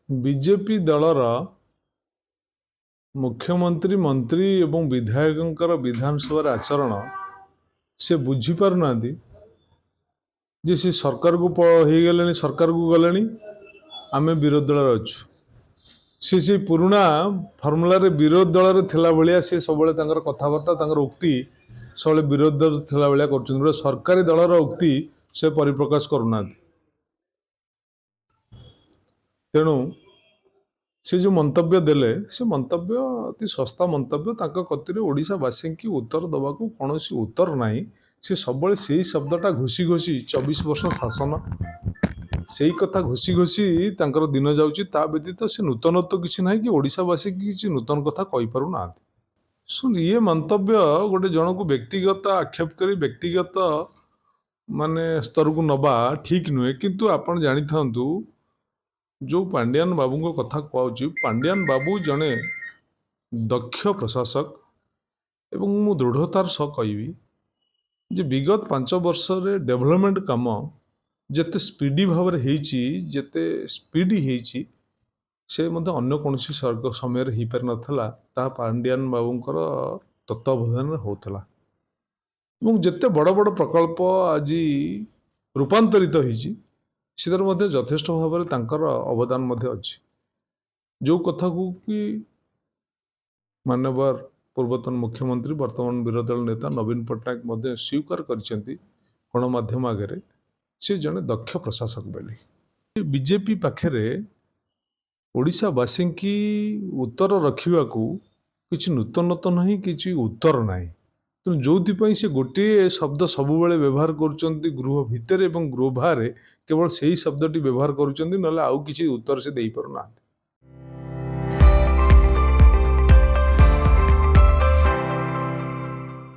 BJP दलर मुख्यमंत्री मंत्री एवं विधायक विधानसभा आचरण से बुझीपार ना जे सी सरकार को हो गले सरकार को गले आम विरोधी दल अच्छु सी पुराणा फर्मुला विरोधी दल थिला भाया सी सब कथबार्ता उक्ति सब विरोधी दल थिला भाया कर सरकारी दलर उक्ति से परिप्रकाश करूना तेणु से जो मंतव्य देले से मंतव्य अति सस्ता मंतव्य कतिर ओडावासी की उत्तर दबा कौन उत्तर ना से सब से शब्दटा घोषी घोषी 24 वर्ष शासन से कथा घोषी घोषी दिन जाऊँगी व्यतीत से नूतनत्व किसी ना कि ओडावासी की किसी नूतन कथा कहीपरू ना सुन ये मंतव्य गोटे जन को व्यक्तिगत आक्षेप कर व्यक्तिगत माने स्तर को नवा ठीक नुहे किंतु आपण जानी था जो पांड्यान बाबू को कथा कहूँ पांड्यान बाबू जड़े दक्ष प्रशासक एवं मु दृढ़तार सह कहि जे विगत 5 वर्ष रे डेवलपमेंट काम जेते स्पीडी भाव जेते स्पीडी से अन्य कौन समय हो पार नाला ता पांड्यान बाबूंकर तत्वावधान होता जिते बड़ बड़ प्रकल्प आज रूपांतरित होती यथेष्ट भाव में अवदान अच्छी जो कथा को कि माननीय पूर्वतन मुख्यमंत्री वर्तमान विरोधी दल नेता नवीन पट्टनायक स्वीकार कर गणमाध्यम आगे से जड़े दक्ष प्रशासक बोली बीजेपी पाखे ओडावासी की उत्तर रखा किसी नूतनत्व नहीं कि उत्तर ना तेणु जो से गोटे शब्द सब व्यवहार कर गृह भितर और गृह बाहर केवल से ही शब्दटी व्यवहार करुँच ना आउ किसी उत्तर से दे पार ना।